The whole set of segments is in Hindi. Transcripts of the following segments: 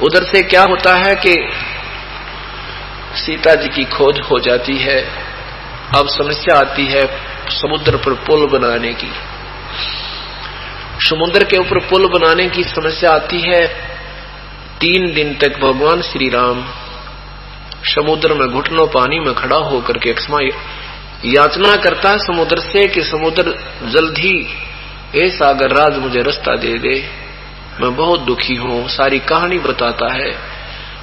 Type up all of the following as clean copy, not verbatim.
उधर से क्या होता है कि सीता जी की खोज हो जाती है। अब समस्या आती है समुद्र पर पुल बनाने की। समुद्र के ऊपर पुल बनाने की समस्या आती है। 3 दिन तक भगवान श्री राम समुद्र में घुटनों पानी में खड़ा होकर के क्षमा याचना करता है समुद्र से कि समुद्र जल्दी हे सागर राज मुझे रास्ता दे दे, मैं बहुत दुखी हूं। सारी कहानी बताता है,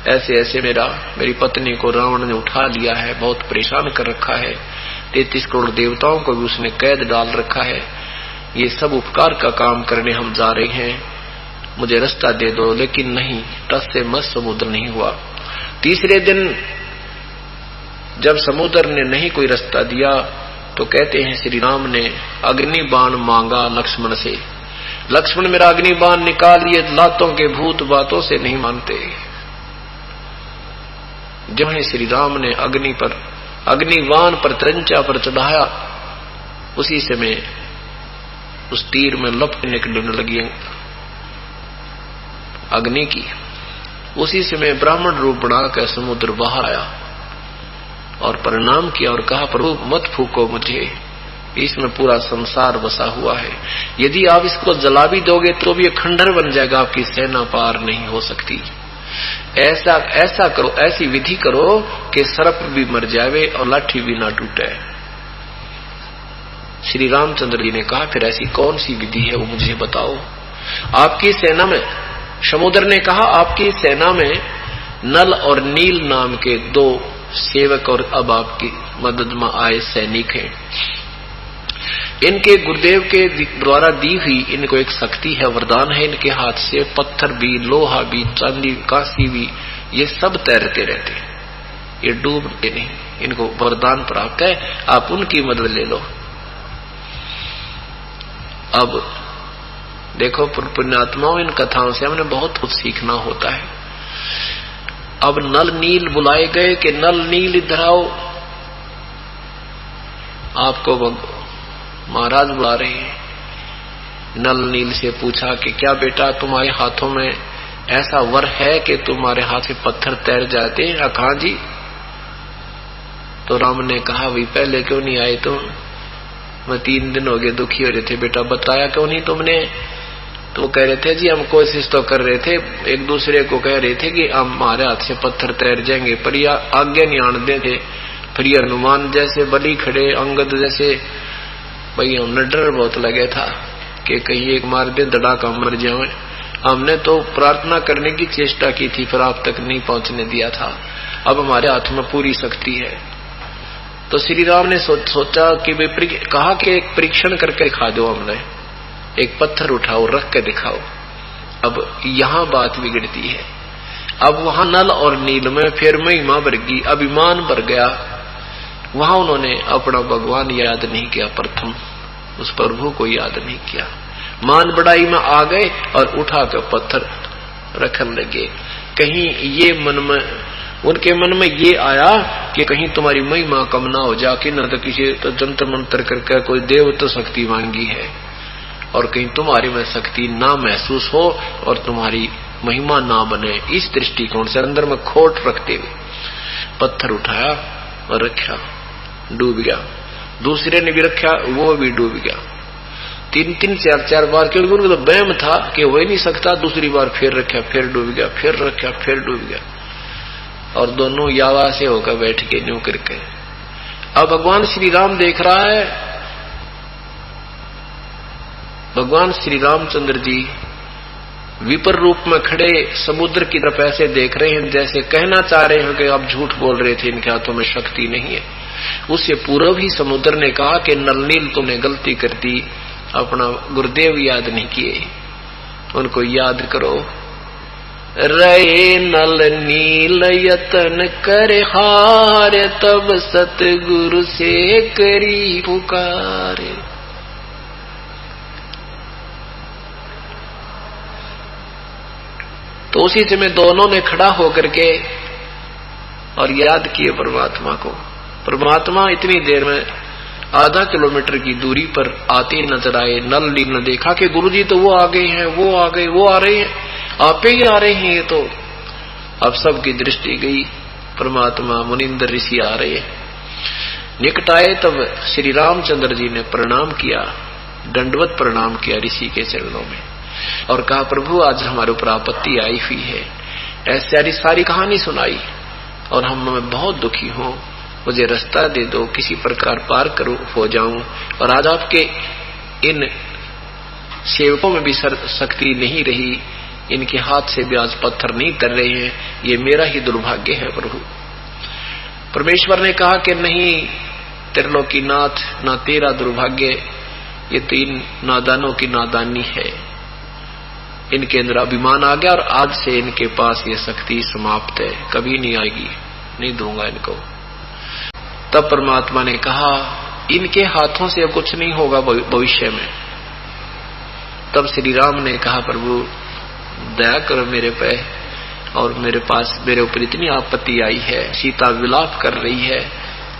ऐसे ऐसे मेरी पत्नी को रावण ने उठा लिया है, बहुत परेशान कर रखा है, 33 करोड़ देवताओं को भी उसने कैद डाल रखा है, ये सब उपकार का काम करने हम जा रहे हैं, मुझे रास्ता दे दो। लेकिन नहीं, टस से मस समुद्र नहीं हुआ। तीसरे दिन जब समुद्र ने नहीं कोई रास्ता दिया तो कहते हैं श्री राम ने अग्नि बाण मांगा लक्ष्मण से। लक्ष्मण मेरा अग्नि बाण निकालिए, लातों के भूत बातों से नहीं मानते। जब श्री राम ने अग्निबाण पर त्रंचा पर चढ़ाया, उसी समय उस तीर में लपट निकलने लगी अग्नि की। उसी समय ब्राह्मण रूप बनाकर समुद्र बाहर आया और प्रणाम किया और कहा प्रभु मत फूको मुझे, इसमें पूरा संसार बसा हुआ है, यदि आप इसको जला भी दोगे तो भी ये खंडर बन जाएगा, आपकी सेना पार नहीं हो सकती। ऐसा करो, ऐसी विधि करो कि सर्प भी मर जावे और लाठी भी ना टूटे। श्री रामचंद्र जी ने कहा फिर ऐसी कौन सी विधि है वो मुझे बताओ। आपकी सेना में, समुद्र ने कहा आपकी सेना में नल और नील नाम के 2 सेवक और अब आपकी मदद में आए सैनिक हैं। इनके गुरुदेव के द्वारा दी हुई इनको एक शक्ति है, वरदान है, इनके हाथ से पत्थर भी, लोहा भी, चांदी, कांसी भी, ये सब तैरते रहते हैं, ये डूबते नहीं। इनको वरदान प्राप्त है, आप उनकी मदद ले लो। अब देखो पुण्यात्माओं, इन कथाओं से हमने बहुत कुछ सीखना होता है। अब नल नील बुलाए गए कि नल नील इधर आओ, आपको महाराज बुला रहे हैं। नल नील से पूछा कि क्या बेटा तुम्हारे हाथों में ऐसा वर है कि तुम्हारे हाथ से पत्थर तैर जाते हैं? कहा जी। तो राम ने कहा भाई पहले क्यों नहीं आए तुम? मैं 3 दिन हो गए दुखी हो रहे थे। बेटा बताया क्यों नहीं तुमने? तो कह रहे थे जी हम कोशिश तो कर रहे थे, एक दूसरे को कह रहे थे कि हमारे हाथ से पत्थर तैर जाएंगे, पर यह आज्ञा नहीं आने थे। फिर ये हनुमान जैसे बलि खड़े, अंगद जैसे, भाई हमने डर बहुत लगे था कि कहीं एक मार दे धड़ाका मर जाए। हमने तो प्रार्थना करने की चेष्टा की थी, फिर आप तक नहीं पहुंचने दिया था। अब हमारे हाथ में पूरी शक्ति है। तो श्री राम ने सोचा कि कहा कि एक परीक्षण करके दिखा दो, हमने एक पत्थर उठाओ रख के दिखाओ। अब यहां बात बिगड़ती है। अब वहां नल और नील में फिर महिमा बढ़ गई, अभिमान बढ़ गया। वहां उन्होंने अपना भगवान याद नहीं किया, प्रथम उस प्रभु को याद नहीं किया, मान बढ़ाई में आ गए और उठाकर पत्थर रखने लगे। कहीं ये मन में, उनके मन में ये आया कि कहीं तुम्हारी महिमा कम ना हो जाके, न तो किसी तो जंतर मंत्र करके कोई देव तो शक्ति मांगी है, और कहीं तुम्हारी में शक्ति ना महसूस हो और तुम्हारी महिमा ना बने। इस दृष्टिकोण से अंदर में खोट रखते हुए पत्थर उठाया और रखा, डूब गया। दूसरे ने भी रखा, वो भी डूब गया। 3-3 4-4 बार, क्योंकि उनको तो वहम था कि हो ही नहीं सकता। दूसरी बार फिर रखा, फिर डूब गया, फिर रखा, फिर डूब गया, और दोनों यावा से होकर बैठ के न्यू करके। अब भगवान श्री राम देख रहा है, भगवान श्री रामचंद्र जी विपर रूप में खड़े समुद्र की तरफ ऐसे देख रहे हैं जैसे कहना चाह रहे हैं कि आप झूठ बोल रहे थे, इनके हाथों में शक्ति नहीं है। उससे पूर्व ही समुद्र ने कहा कि नलनील तुमने गलती कर दी, अपना गुरुदेव याद नहीं किए, उनको याद करो। रहे नल नील यतन करे हार, तब सतगुरु से करी पुकार। तो उसी समय दोनों ने खड़ा होकर के और याद किए परमात्मा को। परमात्मा इतनी देर में आधा किलोमीटर की दूरी पर आते नजर आए। नल नील ने देखा कि गुरुजी तो वो आ गए हैं, वो आ गए, वो आ रहे हैं, आप ही आ रहे हैं, ये तो अब सबकी दृष्टि गई, परमात्मा मुनिंदर ऋषि आ रहे। निकट आए तब श्री रामचंद्र जी ने प्रणाम किया, दंडवत प्रणाम किया ऋषि के चरणों में और कहा, प्रभु आज हमारे ऊपर आपत्ति आई हुई है। ऐसी सारी कहानी सुनाई और मैं बहुत दुखी हूँ, मुझे रास्ता दे दो, किसी प्रकार पार करूं हो जाऊं। और आज आपके इन सेवकों में भी शक्ति नहीं रही, इनके हाथ से भी आज पत्थर नहीं कर रहे हैं, ये मेरा ही दुर्भाग्य है प्रभु। परमेश्वर ने कहा कि नहीं त्रिलोकीनाथ, ना तेरा दुर्भाग्य, ये तो इन नादानों की नादानी है। इनके अंदर अभिमान आ गया और आज से इनके पास ये शक्ति समाप्त है, कभी नहीं आएगी, नहीं दूंगा इनको। तब परमात्मा ने कहा, इनके हाथों से अब कुछ नहीं होगा भविष्य में। तब श्री राम ने कहा, प्रभु दया करो मेरे पे, और मेरे ऊपर इतनी आपत्ति आई है, सीता विलाप कर रही है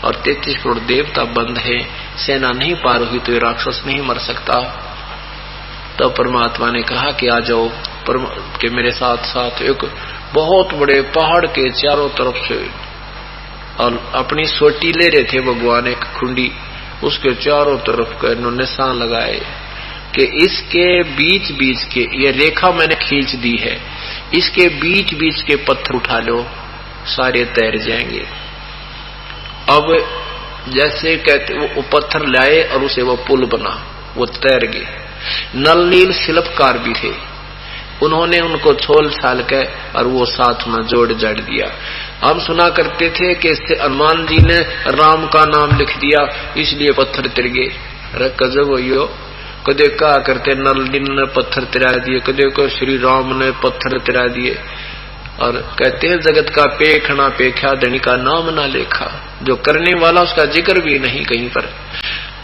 और 33 करोड़ देवता बंद है, सेना नहीं पार हुई तो ये राक्षस नहीं मर सकता। तब परमात्मा ने कहा कि आ जाओ कि मेरे साथ साथ एक बहुत बड़े पहाड़ के चारों तरफ से, और अपनी सोटी ले रहे थे भगवान एक खुंडी, उसके चारों तरफ का इन्होंने निशान लगाए कि इसके बीच बीच के, ये रेखा मैंने खींच दी है, इसके बीच बीच के पत्थर उठा लो, सारे तैर जाएंगे। अब जैसे कहते वो पत्थर लाए और उसे वो पुल बना, वो तैर गए। नल नील शिल्पकार भी थे, उन्होंने उनको छोल छाल के और वो साथ में जोड़ जड़ दिया। हम सुना करते थे कि इससे हनुमान जी ने राम का नाम लिख दिया इसलिए पत्थर तिर गए। अरे गजब हो, कदे क्या करते नल नील ने पत्थर तिरा दिए, कदे को श्री राम ने पत्थर तिरा दिए। और कहते हैं जगत का पेखना पेख्या धनी का नाम ना लेखा, जो करने वाला उसका जिक्र भी नहीं कहीं पर।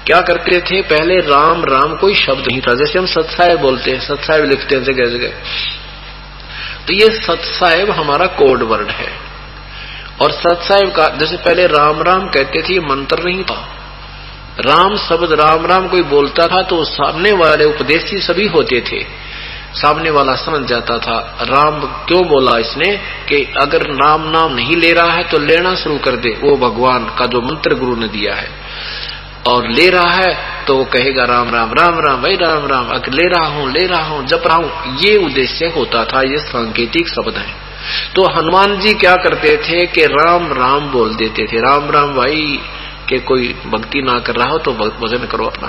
क्या करते थे पहले, राम राम कोई शब्द नहीं था, जैसे हम सत्साहेब बोलते हैं, सत्साहेब लिखते हैं जगह जगह, तो ये सत्साहेब हमारा कोड वर्ड है। और सत्साहेब का जैसे पहले राम राम कहते थे, ये मंत्र नहीं था। राम शब्द राम राम कोई बोलता था तो सामने वाले उपदेशी सभी होते थे, सामने वाला समझ जाता था राम क्यों बोला इसने, कि अगर राम नाम नहीं ले रहा है तो लेना शुरू कर दे, वो भगवान का जो मंत्र गुरु ने दिया है, और ले रहा है तो वो कहेगा राम राम राम राम भाई राम राम, अगर ले रहा हूं जप रहा हूं, ये उद्देश्य होता था। ये सांकेतिक शब्द है। तो हनुमान जी क्या करते थे कि राम राम बोल देते थे, राम राम भाई, के कोई भक्ति ना कर रहा हो तो भजन करो अपना।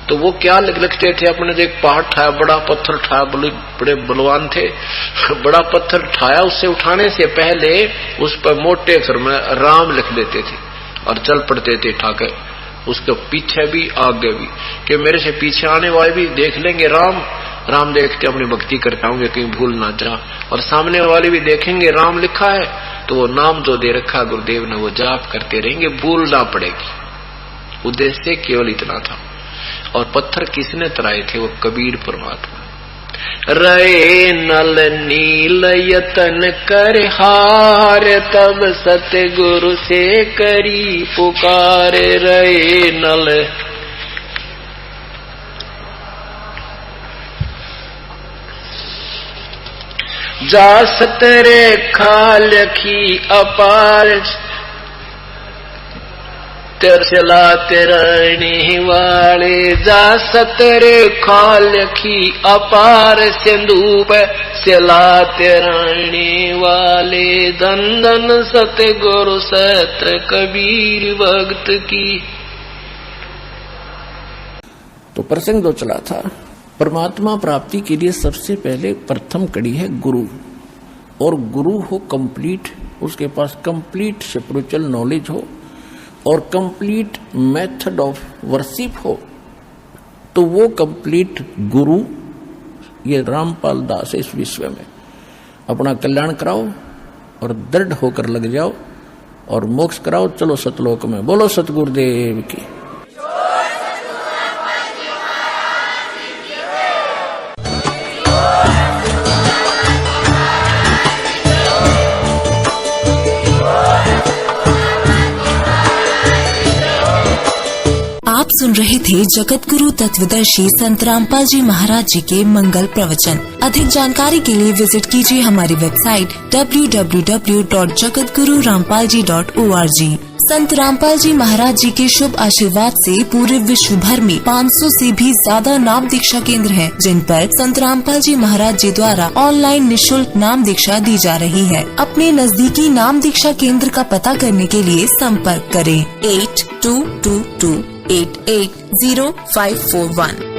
तो वो क्या लिखते थे, अपने जो एक पहाड़ ठाया, बड़ा पत्थर ठाया, बड़े बलवान थे, बड़ा पत्थर ठाया, उससे उठाने से पहले उस पर मोटे अक्षर में राम लिख देते थे और चल पड़ते थे ठाकर, उसके पीछे भी आगे भी, कि मेरे से पीछे आने वाले भी देख लेंगे राम राम, देखते अपनी भक्ति करता हूँ कहीं भूल ना जा, और सामने वाले भी देखेंगे राम लिखा है तो वो नाम जो दे रखा गुरुदेव ने वो जाप करते रहेंगे, भूल ना पड़ेगी। उद्देश्य केवल इतना था। और पत्थर किसने तराए थे, वो कबीर परमात्मा। रे नल नील यतन कर हार, तब सतगुरु से करी पुकार। रे नल जा सतरे खाल की अपार, चला तेरने वाले जा सतरे खाल की अपार, सिंधु चला तेरने वाले, धन धन सतगुरु सत कबीर भक्त की। तो प्रसंग जो चला था, परमात्मा प्राप्ति के लिए सबसे पहले प्रथम कड़ी है गुरु, और गुरु हो कंप्लीट, उसके पास कंप्लीट स्पिरिचुअल नॉलेज हो और कंप्लीट मेथड ऑफ वर्शिप हो, तो वो कंप्लीट गुरु ये रामपाल दास है। इस विश्व में अपना कल्याण कराओ और दृढ़ होकर लग जाओ और मोक्ष कराओ, चलो सतलोक में। बोलो सतगुरुदेव की। आप सुन रहे थे जगत गुरु तत्वदर्शी संत रामपाल जी महाराज जी के मंगल प्रवचन। अधिक जानकारी के लिए विजिट कीजिए हमारी वेबसाइट www.jagatgururampalji.org। संत रामपाल जी महाराज जी के शुभ आशीर्वाद से पूरे विश्व भर में 500 से भी ज्यादा नाम दीक्षा केंद्र हैं, जिन पर संत रामपाल जी महाराज जी द्वारा ऑनलाइन निशुल्क नाम दीक्षा दी जा रही है। अपने नजदीकी नाम दीक्षा केंद्र का पता करने के लिए संपर्क करें 8222880541।